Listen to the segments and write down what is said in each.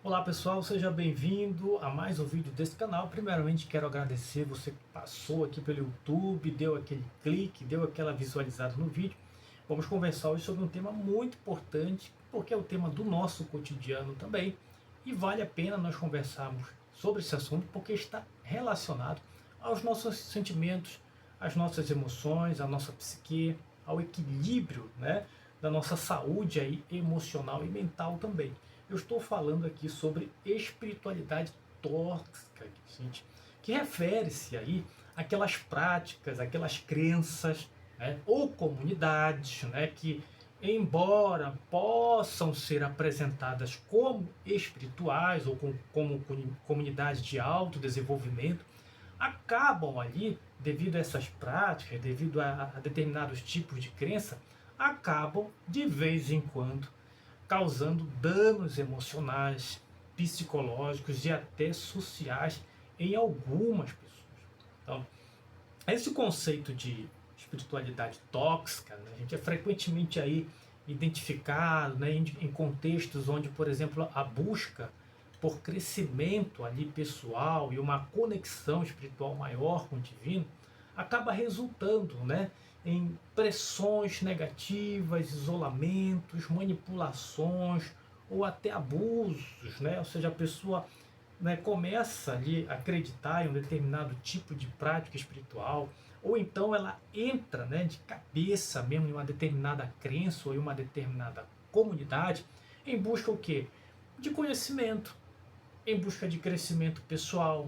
Olá pessoal, seja bem-vindo a mais um vídeo desse canal. Primeiramente quero agradecer você que passou aqui pelo YouTube, deu aquele clique, deu aquela visualizada no vídeo. Vamos conversar hoje sobre um tema muito importante, porque é o tema do nosso cotidiano também. E vale a pena nós conversarmos sobre esse assunto, porque está relacionado aos nossos sentimentos, às nossas emoções, à nossa psique, ao equilíbrio, né, da nossa saúde aí, emocional e mental também. Eu estou falando aqui sobre espiritualidade tóxica, gente, que refere-se aí àquelas práticas, aquelas crenças, né, ou comunidades, né, que, embora possam ser apresentadas como espirituais ou como comunidades de autodesenvolvimento, acabam ali, devido a essas práticas, devido a determinados tipos de crença, acabam de vez em quando causando danos emocionais, psicológicos e até sociais em algumas pessoas. Então, esse conceito de espiritualidade tóxica, né, a gente é frequentemente aí identificado, né, em contextos onde, por exemplo, a busca por crescimento ali pessoal e uma conexão espiritual maior com o divino acaba resultando, né, em pressões negativas, isolamentos, manipulações ou até abusos, né? Ou seja, a pessoa, né, começa ali a acreditar em um determinado tipo de prática espiritual, ou então ela entra, né, de cabeça mesmo em uma determinada crença ou em uma determinada comunidade em busca o quê? De conhecimento, em busca de crescimento pessoal,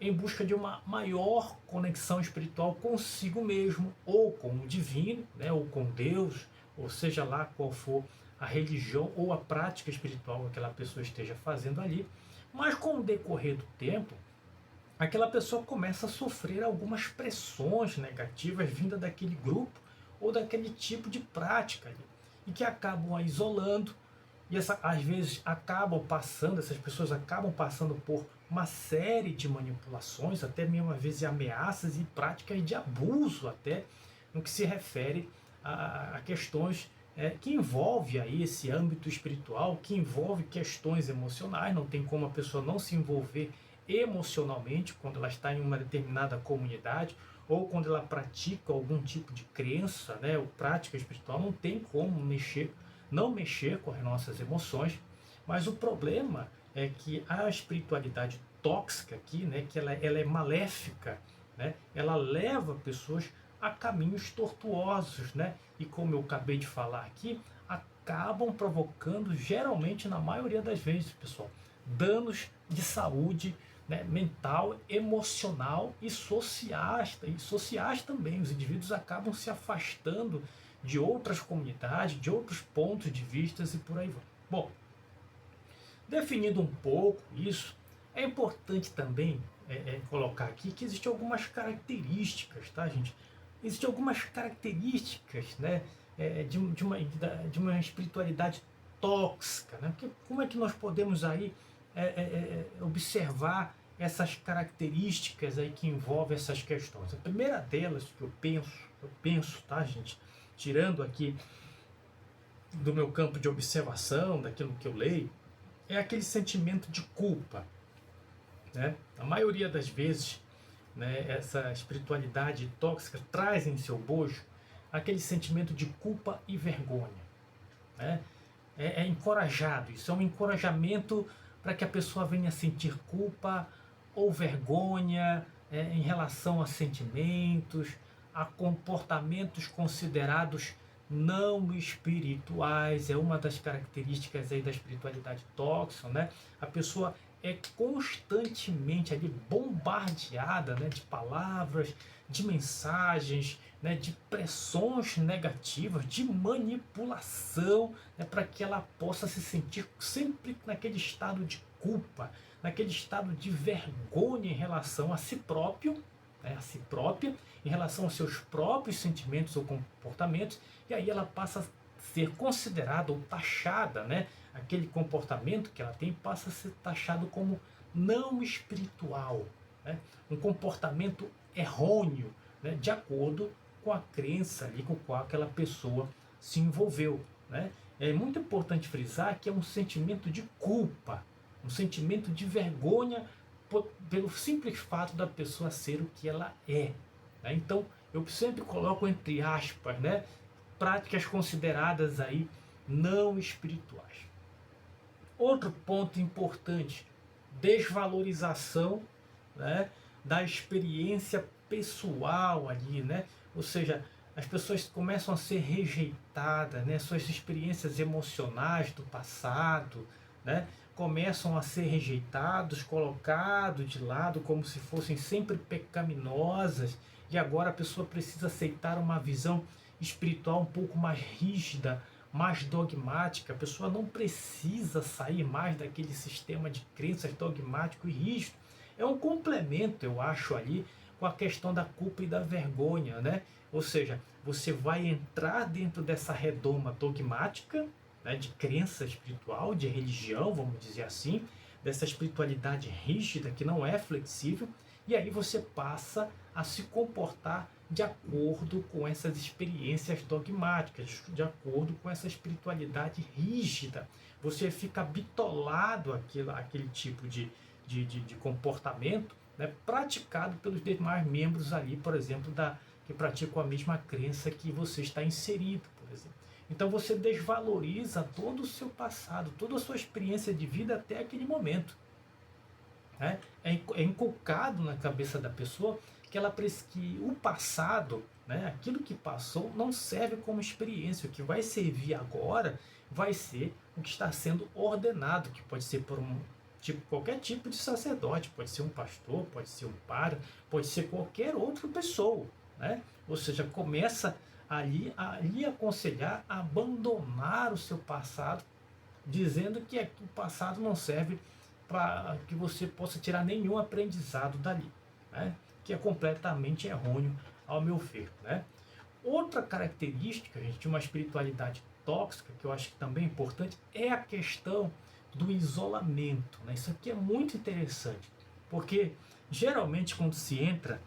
em busca de uma maior conexão espiritual consigo mesmo, ou com o divino, né, ou com Deus, ou seja lá qual for a religião ou a prática espiritual que aquela pessoa esteja fazendo ali. Mas com o decorrer do tempo, aquela pessoa começa a sofrer algumas pressões negativas vindas daquele grupo ou daquele tipo de prática ali, e que acabam a isolando, e às vezes essas pessoas acabam passando por uma série de manipulações, até mesmo às vezes ameaças e práticas de abuso até, no que se refere a questões que envolve aí esse âmbito espiritual, que envolve questões emocionais. Não tem como a pessoa não se envolver emocionalmente quando ela está em uma determinada comunidade ou quando ela pratica algum tipo de crença, né, ou prática espiritual. Não tem como não mexer com as nossas emoções. Mas o problema é que a espiritualidade tóxica aqui, né, que ela é maléfica, né, ela leva pessoas a caminhos tortuosos, né, e como eu acabei de falar aqui, acabam provocando, geralmente na maioria das vezes, pessoal, danos de saúde, né, mental, emocional e sociais também. Os indivíduos acabam se afastando de outras comunidades, de outros pontos de vista e por aí vai. Bom, definindo um pouco isso, é importante também colocar aqui que existem algumas características, tá, gente? Existem algumas características, né, de uma espiritualidade tóxica, né? Porque como é que nós podemos aí observar essas características aí que envolvem essas questões? A primeira delas que eu penso, tá, gente? Tirando aqui do meu campo de observação, daquilo que eu leio, é aquele sentimento de culpa, né? A maioria das vezes, né, essa espiritualidade tóxica traz em seu bojo aquele sentimento de culpa e vergonha, né? É encorajado, isso é um encorajamento para que a pessoa venha sentir culpa ou vergonha em relação a sentimentos, a comportamentos considerados não espirituais. É uma das características aí da espiritualidade tóxica, né? A pessoa é constantemente ali bombardeada, né, de palavras, de mensagens, né, de pressões negativas, de manipulação, né, para que ela possa se sentir sempre naquele estado de culpa, naquele estado de vergonha em relação a si próprio, né, a si própria, em relação aos seus próprios sentimentos ou comportamentos, e aí ela passa a ser considerada ou taxada, né, aquele comportamento que ela tem passa a ser taxado como não espiritual, né, um comportamento errôneo, né, de acordo com a crença ali com a qual aquela pessoa se envolveu, né. É muito importante frisar que é um sentimento de culpa, um sentimento de vergonha pelo simples fato da pessoa ser o que ela é. Né? Então, eu sempre coloco entre aspas, né, práticas consideradas aí não espirituais. Outro ponto importante, desvalorização, né, da experiência pessoal ali, né? Ou seja, as pessoas começam a ser rejeitadas, né? Suas experiências emocionais do passado, né? Começam a ser rejeitados, colocados de lado como se fossem sempre pecaminosas, e agora a pessoa precisa aceitar uma visão espiritual um pouco mais rígida, mais dogmática. A pessoa não precisa sair mais daquele sistema de crenças dogmático e rígido. É um complemento, eu acho, ali com a questão da culpa e da vergonha, né? Ou seja, você vai entrar dentro dessa redoma dogmática, né, de crença espiritual, de religião, vamos dizer assim, dessa espiritualidade rígida que não é flexível, e aí você passa a se comportar de acordo com essas experiências dogmáticas, de acordo com essa espiritualidade rígida. Você fica bitolado àquele tipo de comportamento, né, praticado pelos demais membros ali, por exemplo, que praticam a mesma crença que você está inserido, por exemplo. Então você desvaloriza todo o seu passado, toda a sua experiência de vida até aquele momento. Né? É inculcado na cabeça da pessoa que o passado, né, aquilo que passou, não serve como experiência. O que vai servir agora vai ser o que está sendo ordenado, que pode ser por qualquer tipo de sacerdote, pode ser um pastor, pode ser um padre, pode ser qualquer outra pessoa. Né? Ou seja, começa ali a lhe aconselhar a abandonar o seu passado, dizendo que o passado não serve para que você possa tirar nenhum aprendizado dali, né? Que é completamente errôneo, ao meu ver. Né? Outra característica, gente, de uma espiritualidade tóxica, que eu acho que também é importante, é a questão do isolamento. Né? Isso aqui é muito interessante, porque geralmente quando se entra,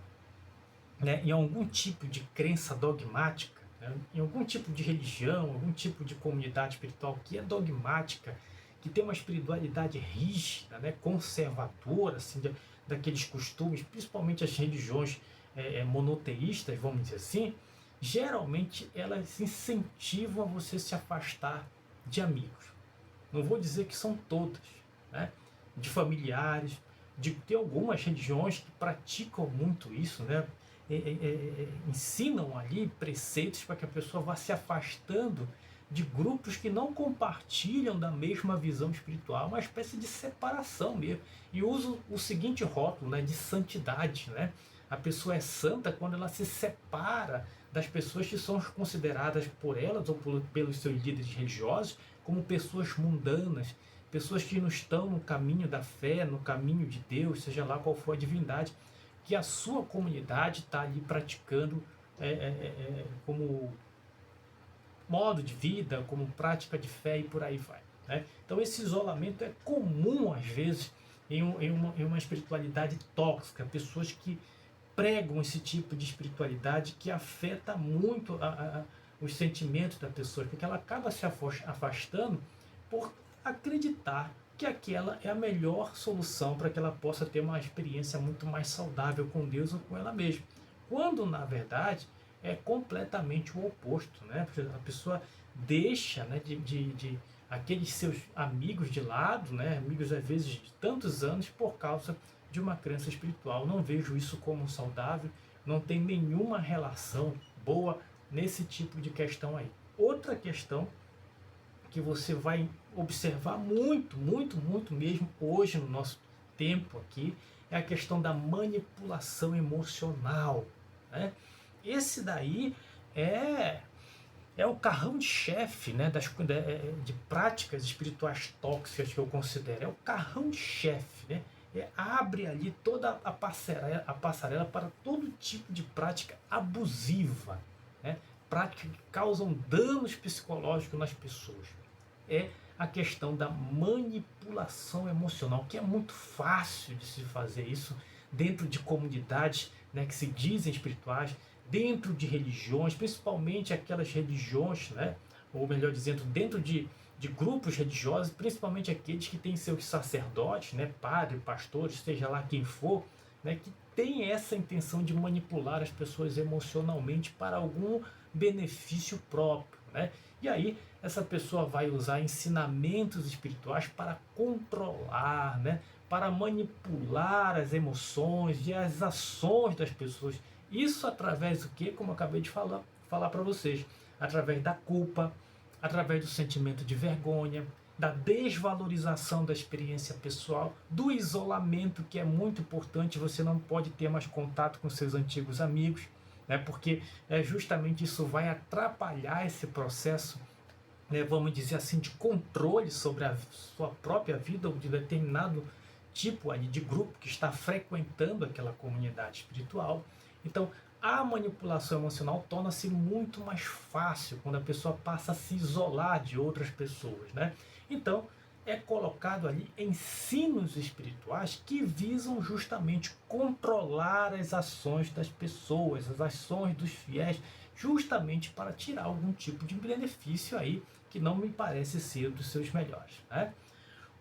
né, em algum tipo de crença dogmática, né, em algum tipo de religião, algum tipo de comunidade espiritual que é dogmática, que tem uma espiritualidade rígida, né, conservadora, assim, daqueles costumes, principalmente as religiões monoteístas, vamos dizer assim, geralmente elas incentivam a você se afastar de amigos. Não vou dizer que são todas, né, de familiares, tem algumas religiões que praticam muito isso, né, ensinam ali preceitos para que a pessoa vá se afastando de grupos que não compartilham da mesma visão espiritual, uma espécie de separação mesmo. E uso o seguinte rótulo, né, de santidade. Né? A pessoa é santa quando ela se separa das pessoas que são consideradas por elas ou pelos seus líderes religiosos como pessoas mundanas, pessoas que não estão no caminho da fé, no caminho de Deus, seja lá qual for a divindade, que a sua comunidade está ali praticando como modo de vida, como prática de fé e por aí vai. Né? Então esse isolamento é comum às vezes em uma espiritualidade tóxica, pessoas que pregam esse tipo de espiritualidade que afeta muito os sentimentos da pessoa, porque ela acaba se afastando por acreditar que aquela é a melhor solução para que ela possa ter uma experiência muito mais saudável com Deus ou com ela mesma. Quando, na verdade, é completamente o oposto. Né? A pessoa deixa, né, de aqueles seus amigos de lado, né, amigos às vezes de tantos anos, por causa de uma crença espiritual. Não vejo isso como saudável, não tem nenhuma relação boa nesse tipo de questão aí. Outra questão que você vai observar muito mesmo hoje no nosso tempo aqui, é a questão da manipulação emocional. Né? Esse daí é o carrão de chefe, né, de práticas espirituais tóxicas que eu considero. É o carrão de chefe. Né? Abre ali toda a passarela para todo tipo de prática abusiva. Né? Práticas que causam danos psicológicos nas pessoas. É a questão da manipulação emocional, que é muito fácil de se fazer isso dentro de comunidades, né, que se dizem espirituais, dentro de religiões, principalmente aquelas religiões, né, ou melhor dizendo, dentro de de grupos religiosos, principalmente aqueles que têm seus sacerdotes, né, padre, pastores, seja lá quem for, né, que tem essa intenção de manipular as pessoas emocionalmente para algum benefício próprio, né? E aí essa pessoa vai usar ensinamentos espirituais para controlar, né, para manipular as emoções e as ações das pessoas. Isso através do que, como eu acabei de falar para vocês, através da culpa, através do sentimento de vergonha, da desvalorização da experiência pessoal, do isolamento, que é muito importante. Você não pode ter mais contato com seus antigos amigos, né, porque justamente isso vai atrapalhar esse processo, né, vamos dizer assim, de controle sobre a sua própria vida, ou de determinado tipo ali de grupo que está frequentando aquela comunidade espiritual. Então, a manipulação emocional torna-se muito mais fácil quando a pessoa passa a se isolar de outras pessoas, né? Então, é colocado ali ensinos espirituais que visam justamente controlar as ações das pessoas, as ações dos fiéis, justamente para tirar algum tipo de benefício aí que não me parece ser dos seus melhores, né?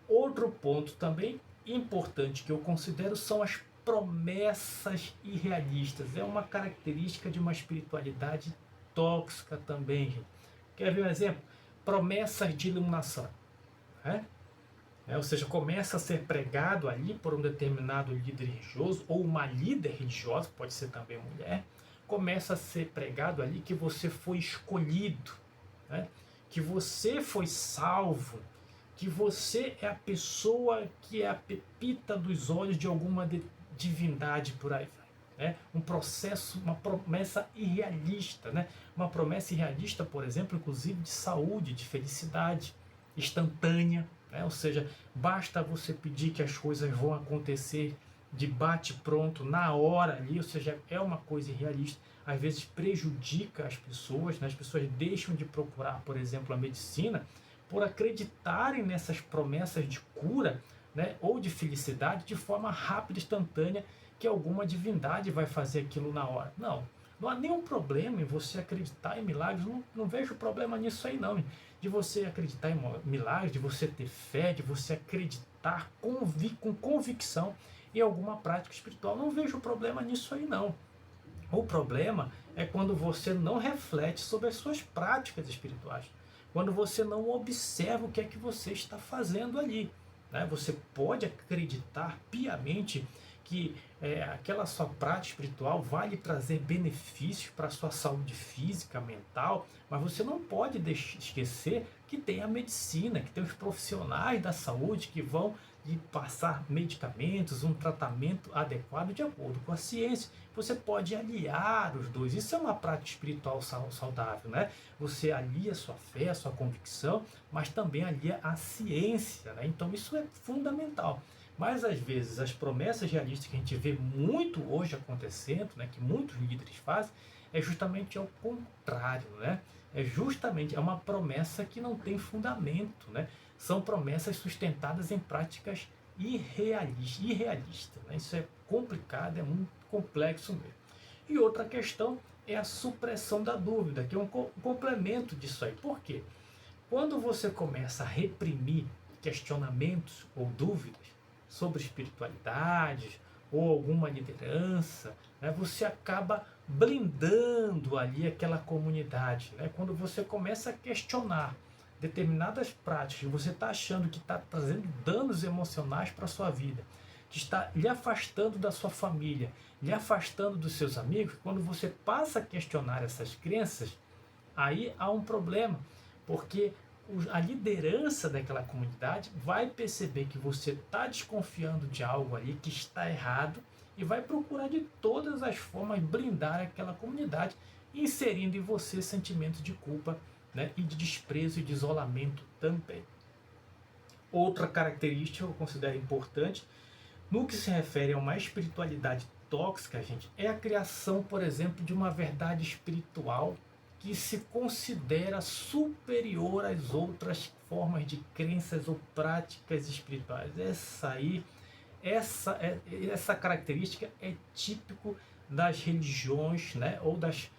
Outro ponto também importante que eu considero são as promessas irrealistas. É uma característica de uma espiritualidade tóxica também, gente. Quer ver um exemplo? Promessas de iluminação, né? Ou seja, começa a ser pregado ali por um determinado líder religioso, ou uma líder religiosa, pode ser também mulher, começa a ser pregado ali que você foi escolhido, né? Que você foi salvo, que você é a pessoa que é a pepita dos olhos de alguma divindade por aí vai, né? Um processo, uma promessa irrealista, né? Uma promessa irrealista, por exemplo, inclusive de saúde, de felicidade instantânea, né? Ou seja, basta você pedir que as coisas vão acontecer de bate pronto, na hora ali, ou seja, é uma coisa irrealista. Às vezes prejudica as pessoas, né? As pessoas deixam de procurar, por exemplo, a medicina por acreditarem nessas promessas de cura, né, ou de felicidade de forma rápida, instantânea, que alguma divindade vai fazer aquilo na hora. Não, não há nenhum problema em você acreditar em milagres, não vejo problema nisso aí não, de você acreditar em milagres, de você ter fé, de você acreditar com convicção em alguma prática espiritual, não vejo problema nisso aí não. O problema é quando você não reflete sobre as suas práticas espirituais, quando você não observa o que é que você está fazendo ali, né? Você pode acreditar piamente que aquela sua prática espiritual vai lhe trazer benefícios para a sua saúde física, mental, mas você não pode esquecer que tem a medicina, que tem os profissionais da saúde que vão lhe passar medicamentos, um tratamento adequado de acordo com a ciência. Você pode aliar os dois. Isso é uma prática espiritual saudável, né? Você alia a sua fé, a sua convicção, mas também alia a ciência, né? Então isso é fundamental. Mas às vezes as promessas realistas que a gente vê muito hoje acontecendo, né, que muitos líderes fazem, é justamente ao contrário, né? É uma promessa que não tem fundamento, né? São promessas sustentadas em práticas irrealistas, né? Isso é complicado, é muito complexo mesmo. E outra questão é a supressão da dúvida, que é um complemento disso aí. Por quê? Quando você começa a reprimir questionamentos ou dúvidas sobre espiritualidades ou alguma liderança, né, você acaba blindando ali aquela comunidade, né? Quando você começa a questionar determinadas práticas, você está achando que está trazendo danos emocionais para a sua vida, que está lhe afastando da sua família, lhe afastando dos seus amigos, quando você passa a questionar essas crenças, aí há um problema, porque a liderança daquela comunidade vai perceber que você está desconfiando de algo ali que está errado e vai procurar de todas as formas blindar aquela comunidade, inserindo em você sentimentos de culpa, né, e de desprezo e de isolamento também. Outra característica que eu considero importante no que se refere a uma espiritualidade tóxica, gente, é a criação, por exemplo, de uma verdade espiritual que se considera superior às outras formas de crenças ou práticas espirituais. Essa característica é típico das religiões, né, ou das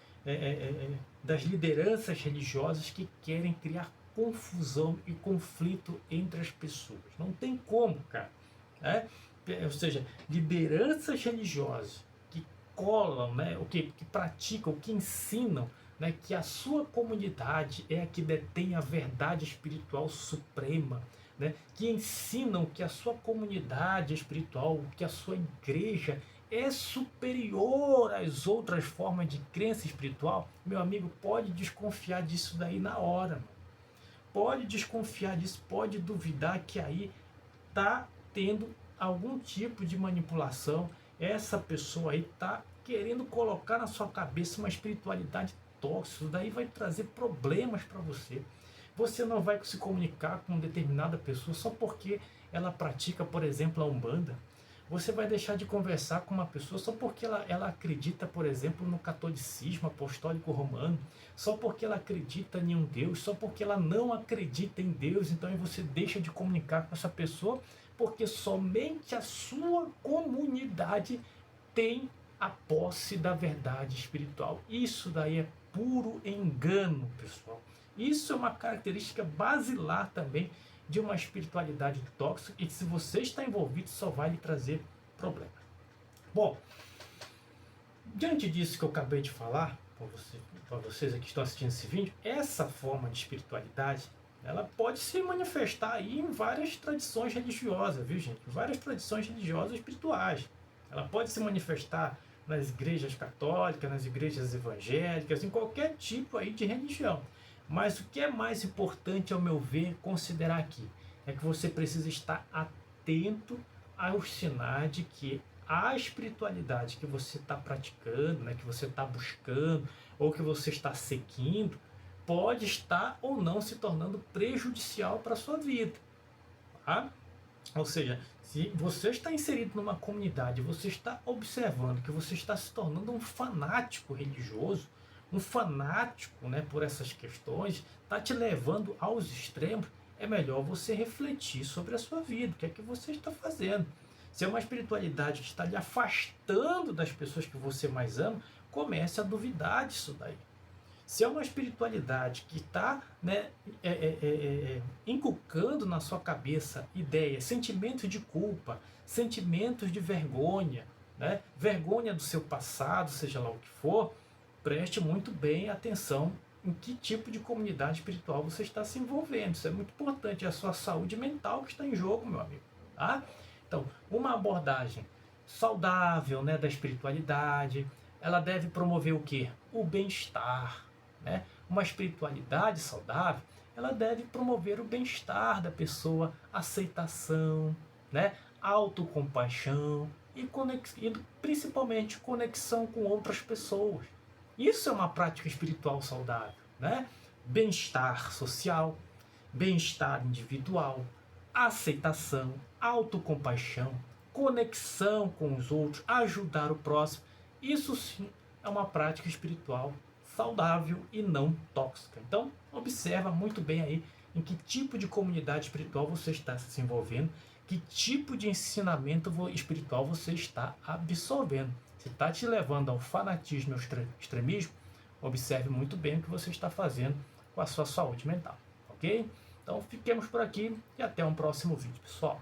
lideranças religiosas que querem criar confusão e conflito entre as pessoas. Não tem como, cara. Né? Ou seja, lideranças religiosas que colam, né, que praticam, que ensinam, né, que a sua comunidade é a que detém a verdade espiritual suprema, né, que ensinam que a sua comunidade espiritual, que a sua igreja é superior às outras formas de crença espiritual, meu amigo, pode desconfiar disso daí na hora, mano. Pode desconfiar disso, pode duvidar que aí tá tendo algum tipo de manipulação. Essa pessoa aí tá querendo colocar na sua cabeça uma espiritualidade tóxica. Isso daí vai trazer problemas para você. Você não vai se comunicar com determinada pessoa só porque ela pratica, por exemplo, a Umbanda. Você vai deixar de conversar com uma pessoa só porque ela acredita, por exemplo, no catolicismo apostólico romano, só porque ela acredita em um Deus, só porque ela não acredita em Deus. Então aí você deixa de comunicar com essa pessoa porque somente a sua comunidade tem a posse da verdade espiritual. Isso daí é puro engano, pessoal. Isso é uma característica basilar também de uma espiritualidade tóxica e que, se você está envolvido, só vai lhe trazer problemas. Bom, diante disso que eu acabei de falar para vocês aqui que estão assistindo esse vídeo, essa forma de espiritualidade, ela pode se manifestar aí em várias tradições religiosas, viu, gente? Várias tradições religiosas e espirituais. Ela pode se manifestar nas igrejas católicas, nas igrejas evangélicas, em qualquer tipo aí de religião. Mas o que é mais importante, ao meu ver, considerar aqui, é que você precisa estar atento aos sinais de que a espiritualidade que você está praticando, né, que você está buscando, ou que você está seguindo, pode estar ou não se tornando prejudicial para a sua vida. Tá? Ou seja, se você está inserido numa comunidade, você está observando que você está se tornando um fanático religioso, um fanático, né, por essas questões, está te levando aos extremos, é melhor você refletir sobre a sua vida, o que é que você está fazendo. Se é uma espiritualidade que está lhe afastando das pessoas que você mais ama, comece a duvidar disso daí. Se é uma espiritualidade que está, né, inculcando na sua cabeça ideias, sentimentos de culpa, sentimentos de vergonha, né, vergonha do seu passado, seja lá o que for, preste muito bem atenção em que tipo de comunidade espiritual você está se envolvendo. Isso é muito importante, é a sua saúde mental que está em jogo, meu amigo. Tá? Então, uma abordagem saudável, né, da espiritualidade, ela deve promover o quê? O bem-estar. Né? Uma espiritualidade saudável, ela deve promover o bem-estar da pessoa, aceitação, né? Autocompaixão e principalmente conexão com outras pessoas. Isso é uma prática espiritual saudável. Né? Bem-estar social, bem-estar individual, aceitação, autocompaixão, conexão com os outros, ajudar o próximo. Isso sim é uma prática espiritual saudável e não tóxica. Então, observa muito bem aí em que tipo de comunidade espiritual você está se envolvendo, que tipo de ensinamento espiritual você está absorvendo. Se está te levando ao fanatismo e ao extremismo, observe muito bem o que você está fazendo com a sua saúde mental, ok? Então, fiquemos por aqui e até um próximo vídeo, pessoal.